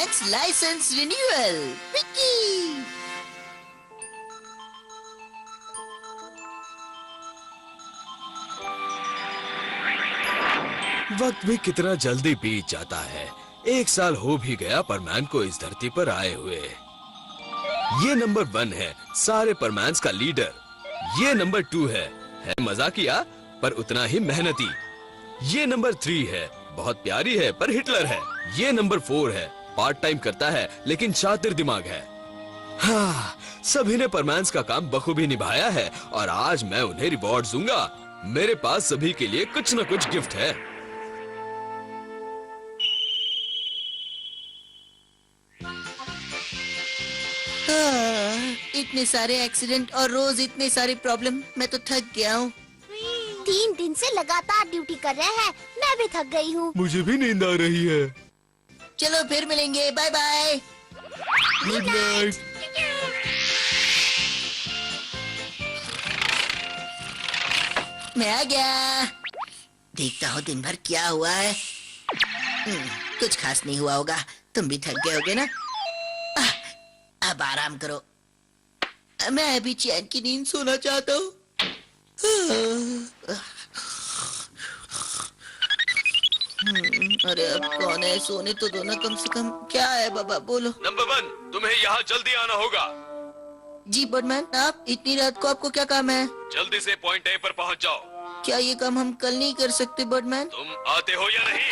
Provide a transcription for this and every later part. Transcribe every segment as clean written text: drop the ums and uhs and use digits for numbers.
Max licence renewal. Vicky वक्त भी कितना जल्दी बीत जाता है। 1 साल हो भी गया परमैन को इस धरती पर आए हुए। ये नंबर 1 है सारे परमैन्स का लीडर। ये नंबर 2 है मजाकिया पर उतना ही मेहनती। ये नंबर 3 है बहुत प्यारी है पर हिटलर है। ये नंबर 4 है पार्ट टाइम करता है लेकिन शातिर दिमाग है। हाँ, सभी ने परमैन्स का काम बखूबी निभाया है और आज मैं उन्हें रिवॉर्ड दूंगा। मेरे पास सभी के लिए कुछ न कुछ गिफ्ट है। इतने सारे एक्सीडेंट और रोज इतने सारे प्रॉब्लम, मैं तो थक गया हूँ। 3 दिन से लगातार ड्यूटी कर रहे हैं, मैं भी थक गई हूँ। मुझे भी नींद आ रही है। चलो फिर मिलेंगे, बाय बाय। Good night. मैं आ गया। देखता हूँ दिन भर क्या हुआ है। कुछ खास नहीं हुआ होगा। तुम भी थक गए होगे ना? अब आराम करो। मैं अभी चैन की नींद सोना चाहता हूँ। अरे अब कौन है? सोने तो दो ना कम से कम। क्या है बाबा, बोलो। नंबर 1, तुम्हें यहाँ जल्दी आना होगा। जी बर्डमैन, आप इतनी रात को आपको क्या काम है? जल्दी से पॉइंट ए पर पहुँच जाओ। क्या ये काम हम कल नहीं कर सकते बर्डमैन? तुम आते हो या नहीं?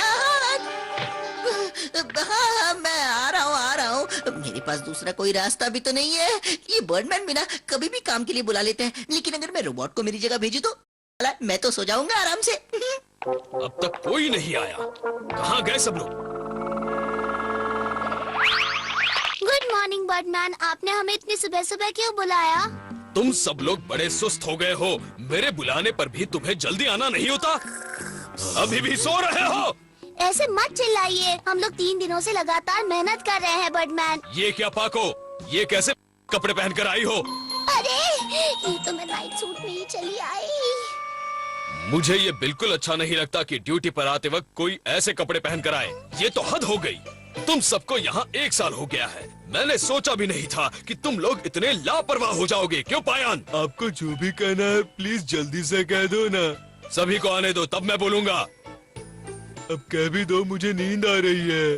हाँ, मैं आ रहा हूँ। मेरे पास दूसरा कोई रास्ता भी तो नहीं है। ये बर्डमैन बिना कभी भी काम के लिए बुला लेते हैं, लेकिन अगर मैं रोबोट को मेरी जगह भेजू तो मैं तो सो जाऊंगा आराम से। अब तक कोई नहीं आया। कहाँ गए सब लोग? गुड मॉर्निंग बर्डमैन, आपने हमें इतनी सुबह सुबह क्यों बुलाया? तुम सब लोग बड़े सुस्त हो गए हो। मेरे बुलाने पर भी तुम्हें जल्दी आना नहीं होता? अभी भी सो रहे हो? ऐसे मत चिल्लाइए, हम लोग 3 दिनों से लगातार मेहनत कर रहे हैं बर्डमैन। ये क्या पाको, ये कैसे कपड़े पहन कर आई हो? अरे ये तो मैं नाइट सूट में ही चली आई। मुझे ये बिल्कुल अच्छा नहीं लगता कि ड्यूटी पर आते वक्त कोई ऐसे कपड़े पहन कर आए। ये तो हद हो गई। तुम सबको यहाँ 1 साल हो गया है। मैंने सोचा भी नहीं था कि तुम लोग इतने लापरवाह हो जाओगे। क्यों पायान? आपको जो भी कहना है प्लीज जल्दी से कह दो ना। सभी को आने दो तब मैं बोलूंगा। अब कह भी दो, मुझे नींद आ रही है।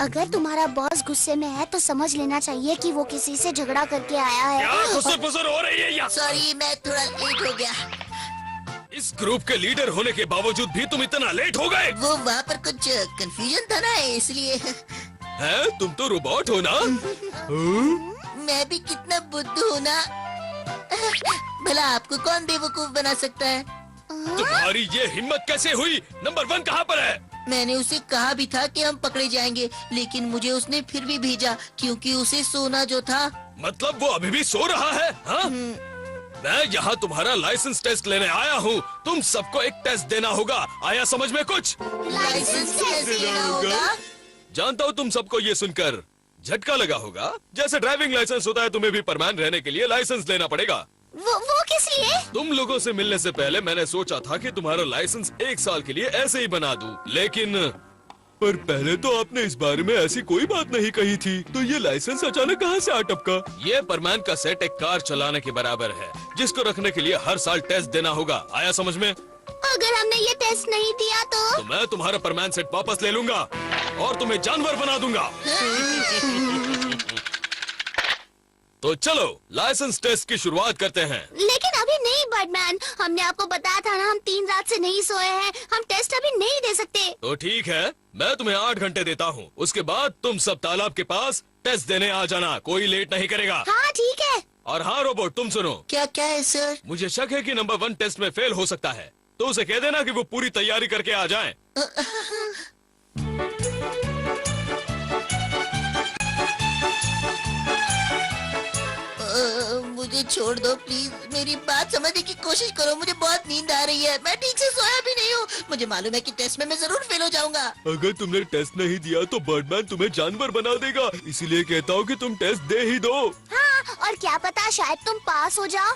अगर तुम्हारा बॉस गुस्से में है तो समझ लेना चाहिए कि वो किसी से झगड़ा करके आया है। क्या खुसर-फुसर हो रही है यहाँ? सॉरी, मैं थोड़ा लेट हो गया। इस ग्रुप के लीडर होने के बावजूद भी तुम इतना लेट हो गए? वो वहाँ पर कुछ कंफ्यूजन था ना, इसलिए। हैं? तुम तो रोबोट हो ना? मैं भी कितना बुद्धू हूँ ना। भला आपको कौन बेवकूफ बना सकता है? तुम्हारी ये हिम्मत कैसे हुई? नंबर 1 कहाँ पर है? मैंने उसे कहा भी था कि हम पकड़े जाएंगे, लेकिन मुझे उसने फिर भी भेजा क्योंकि उसे सोना जो था। मतलब वो अभी भी सो रहा है? हाँ? मैं यहाँ तुम्हारा लाइसेंस टेस्ट लेने आया हूँ। तुम सबको एक टेस्ट देना होगा। आया समझ में कुछ? लाइसेंस कैसे लेना होगा? जानता हूँ तुम सबको ये सुनकर झटका लगा होगा। जैसे ड्राइविंग लाइसेंस होता है, तुम्हें भी परमैन रहने के लिए लाइसेंस लेना पड़ेगा। वो किस लिए? तुम लोगों से मिलने से पहले मैंने सोचा था कि तुम्हारा लाइसेंस 1 साल के लिए ऐसे ही बना दूं, लेकिन पर पहले तो आपने इस बारे में ऐसी कोई बात नहीं कही थी, तो ये लाइसेंस अचानक कहाँ से आ टपका? ये परमैन का सेट एक कार चलाने के बराबर है, जिसको रखने के लिए हर साल टेस्ट देना होगा। आया समझ में? अगर हमने ये टेस्ट नहीं दिया तो मैं तुम्हारा परमैन सेट वापस ले लूंगा और तुम्हें जानवर बना दूंगा। तो चलो लाइसेंस टेस्ट की शुरुआत करते हैं। लेकिन अभी नहीं बर्डमैन, हमने आपको बताया था ना, हम 3 रात से नहीं सोए हैं। हम टेस्ट अभी नहीं दे सकते। तो ठीक है, मैं तुम्हें 8 घंटे देता हूँ। उसके बाद तुम सब तालाब के पास टेस्ट देने आ जाना। कोई लेट नहीं करेगा। हाँ ठीक है। और हाँ रोबोट, तुम सुनो। क्या क्या है सर? मुझे शक है कि नंबर 1 टेस्ट में फेल हो सकता है, तो उसे कह देना कि वो पूरी तैयारी करके आ जाए। मुझे छोड़ दो प्लीज। मेरी बात समझने की कोशिश करो। मुझे बहुत नींद आ रही है। मैं ठीक से सोया भी नहीं हूँ। मुझे मालूम है कि टेस्ट में मैं जरूर फेल हो जाऊंगा। अगर तुमने टेस्ट नहीं दिया तो बर्डमैन तुम्हें जानवर बना देगा। इसीलिए कहता हूँ कि तुम टेस्ट दे ही दो। हाँ, और क्या पता शायद तुम पास हो जाओ।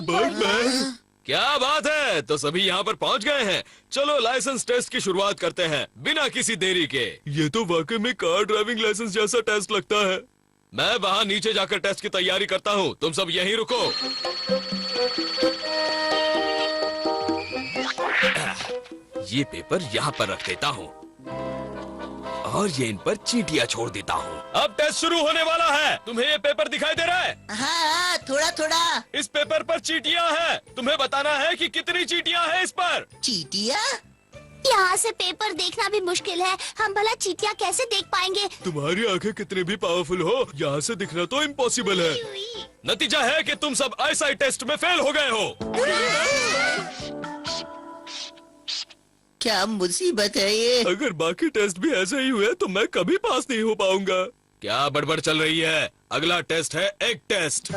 बर्डमैन, क्या बात है, तो सभी यहाँ पर पहुँच गए हैं। चलो लाइसेंस टेस्ट की शुरुआत करते हैं बिना किसी देरी के। ये तो वाकई में कार ड्राइविंग लाइसेंस जैसा टेस्ट लगता है। मैं वहाँ नीचे जाकर टेस्ट की तैयारी करता हूँ, तुम सब यहीं रुको। ये पेपर यहाँ पर रख देता हूँ और ये इन पर चींटियाँ छोड़ देता हूँ। अब टेस्ट शुरू होने वाला है। तुम्हें ये पेपर दिखाई दे रहा है? हाँ, थोड़ा थोड़ा। इस पेपर पर चींटियाँ हैं। तुम्हें बताना है कि कितनी चींटियाँ हैं इस पर। चींटियाँ? यहाँ से पेपर देखना भी मुश्किल है, हम भला चींटियाँ कैसे देख पाएंगे? तुम्हारी आंखें कितनी भी पावरफुल हो, यहाँ से दिखना तो इम्पॉसिबल है। नतीजा है कि तुम सब आईसाइट टेस्ट में फेल हो गए हो। क्या मुसीबत है ये? अगर बाकी टेस्ट भी ऐसे ही हुए तो मैं कभी पास नहीं हो पाऊंगा। क्या बड़बड़ चल रही है? अगला टेस्ट है एग टेस्ट।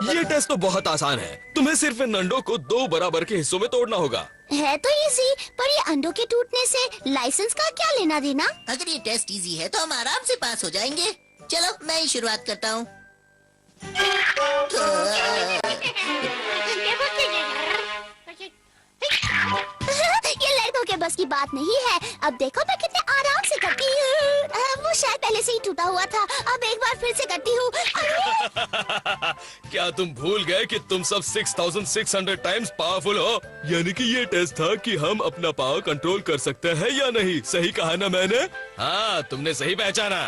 ये टेस्ट तो बहुत आसान है। तुम्हें सिर्फ इन अंडों को 2 बराबर के हिस्सों में तोड़ना होगा। है तो इजी, पर ये अंडों के टूटने से लाइसेंस का क्या लेना देना? अगर ये टेस्ट इजी है तो हम आराम से पास हो जाएंगे। चलो मैं ही शुरुआत करता हूँ। ये लड़कों के बस की बात नहीं है। अब देखो मैं कितने आराम से करती हूँ। वो शायद पहले से ही टूटा हुआ था, अब एक बार फिर से करती हूँ। क्या तुम भूल गए कि तुम सब 6600 टाइम्स पावरफुल हो? यानी कि ये टेस्ट था कि हम अपना पावर कंट्रोल कर सकते हैं या नहीं। सही कहा ना मैंने? हाँ, तुमने सही पहचाना।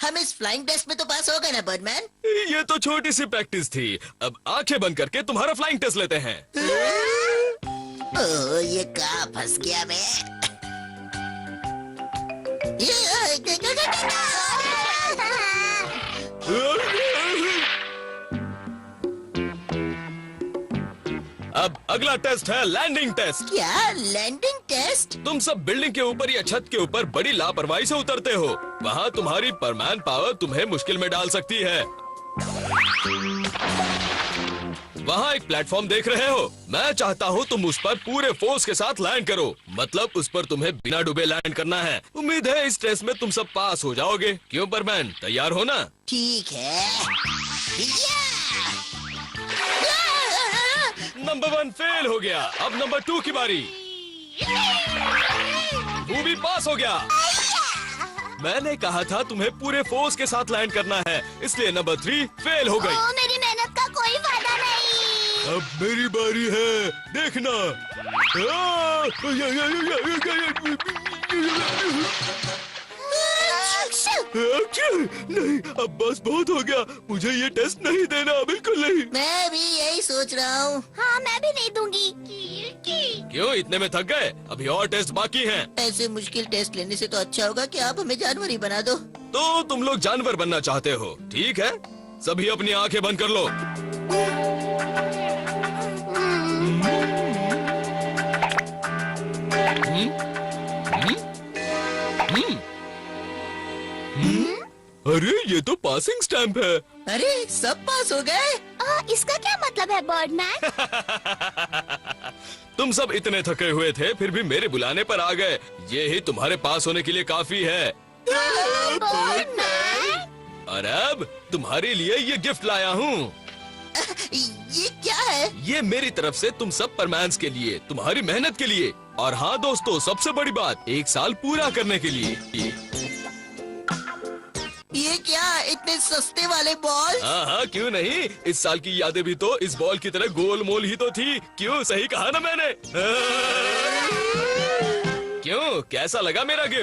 हम इस फ्लाइंग टेस्ट में तो पास हो गए ना बर्डमैन? ये तो छोटी सी प्रैक्टिस थी। अब आंखें बंद करके तुम्हारा फ्लाइंग टेस्ट लेते हैं। ओह, ये कहाँ फंस गया मैं? अब अगला टेस्ट है लैंडिंग टेस्ट। क्या लैंडिंग टेस्ट? तुम सब बिल्डिंग के ऊपर या छत के ऊपर बड़ी लापरवाही से उतरते हो। वहाँ तुम्हारी परमैन पावर तुम्हें मुश्किल में डाल सकती है। वहाँ एक प्लेटफॉर्म देख रहे हो? मैं चाहता हूँ तुम उस पर पूरे फोर्स के साथ लैंड करो। मतलब उस पर तुम्हें बिना डूबे लैंड करना है। उम्मीद है इस टेस्ट में तुम सब पास हो जाओगे। क्यों परमैन, तैयार हो ना? ठीक है। नंबर 1 फेल हो गया। अब नंबर 2 की बारी। वो भी पास हो गया। मैंने कहा था तुम्हें पूरे फोर्स के साथ लैंड करना है, इसलिए नंबर 3 फेल हो गई। मेरी मेहनत का कोई फायदा नहीं। अब मेरी बारी है, देखना। नहीं, अब बस बहुत हो गया। मुझे ये टेस्ट नहीं देना, बिल्कुल नहीं। मैं भी यही सोच रहा हूँ। हाँ, मैं भी नहीं दूंगी। क्यों, इतने में थक गए? अभी और टेस्ट बाकी हैं। ऐसे मुश्किल टेस्ट लेने से तो अच्छा होगा कि आप हमें जानवर ही बना दो। तो तुम लोग जानवर बनना चाहते हो? ठीक है, सभी अपनी आंखें बंद कर लो। अरे ये तो पासिंग स्टैंप है। अरे सब पास हो गए? इसका क्या मतलब है बर्डमैन? तुम सब इतने थके हुए थे फिर भी मेरे बुलाने पर आ गए। ये ही तुम्हारे पास होने के लिए काफी है। बर्डमैन? और अब तुम्हारे लिए ये गिफ्ट लाया हूँ। ये क्या है? ये मेरी तरफ से तुम सब परमैन्स के लिए, तुम्हारी मेहनत के लिए। और हाँ दोस्तों, सबसे बड़ी बात, 1 साल पूरा करने के लिए। ये क्या, इतने सस्ते वाले बॉल? हाँ, क्यों नहीं। इस साल की यादें भी तो इस बॉल की तरह गोल मोल ही तो थी। क्यों, सही कहा ना मैंने? क्यों, कैसा लगा मेरा गिफ्ट?